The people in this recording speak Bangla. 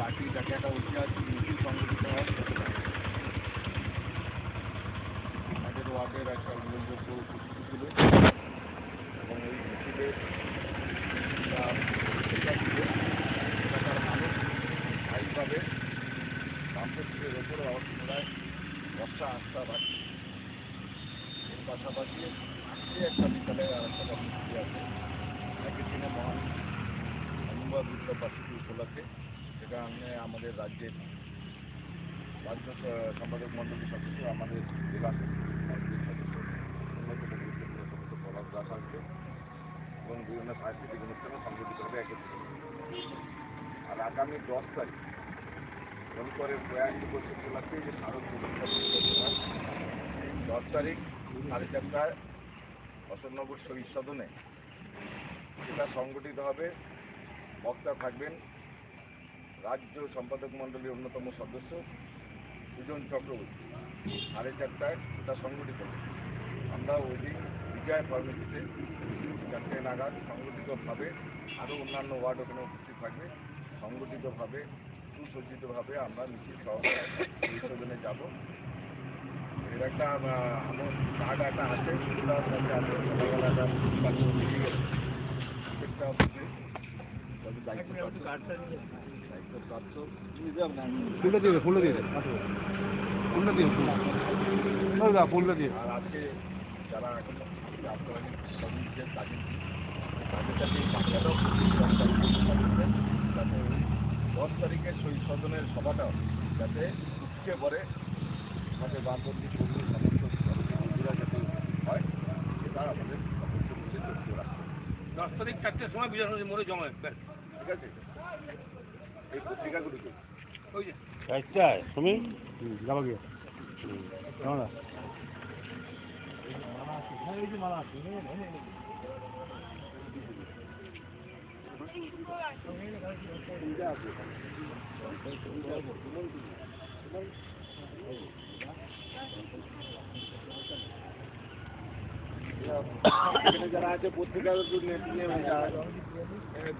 পার্টি যাকে একটা ঐতিহাসিক মিছিল সংগঠিত হয় আমাদের ওয়ার্ডের একটা উল্লেখযোগ্য উপস্থিতি ছিল এবং ওই মিছিলে এলাকার মানুষ স্থায়ীভাবে বামপন্থীদের ওপরে পুনরায় বর্ষা আস্থা রাখছে। এর পাশাপাশি আজকে একটা বিকালে আর একটা কর্মসূচি আছে একই দিনে মহান অনুবাদ বিপ্লব বার্ষিকী উপলক্ষে সেখানে আমাদের রাজ্যের রাজ্য সম্পাদক মণ্ডলীর সদস্য আমাদের জেলা মণ্ডলীর সদস্য অন্যতম গুরুত্বপূর্ণ সদস্য পলাশ দাস আসবে এবং বিভিন্ন সাংস্কৃতিক অনুষ্ঠানে সংগঠিত হবে একত্রিত। আর আগামী 10 তারিখ শনিবারের প্রয়াস দিবস উপলক্ষে যে শারদ পূর্ণিমা 10 তারিখ 4:30টায় অশোকনগর শহীদ সদনে সেটা সংগঠিত হবে। বক্তা থাকবেন রাজ্য সম্পাদক মণ্ডলীর অন্যতম সদস্য সুজন চক্রবর্তী। 4:30টায় সেটা সংগঠিত হবে। আমরা ওই দিন বিজয় ফার্মেসিতে 4টে নাগাদ সংগঠিতভাবে আরও অন্যান্য ওয়ার্ড ওখানে উপস্থিত থাকবে। সংগঠিতভাবে সুসজ্জিতভাবে আমরা মিছিল সহকারে শহীদ সদনে যাব। এর একটা আমার কার্ড একটা আছে সেটার মধ্যে আছে সকালবেলা একটা প্রত্যেকটা অফিসে দায়িত্বপ্রাপ্ত আর আছে যারা এখন আপনাদের কাজে যাতে 10 তারিখের শহীদ সদনের সভাটাও যাতে উঠকে পড়ে আমাদের বামপন্থী কর্মী সমস্ত বন্ধুরা যাতে হয় সেটা আমাদের সমস্ত মিলে লক্ষ্য রাখতে 10 তারিখ 4টের সময় বিজয় মোড়ে জমা ঠিক আছে। এই পত্রিকাগুলিকে ওই যে তুমি যাবো গিয়ে মালা যারা আছে পত্রিকা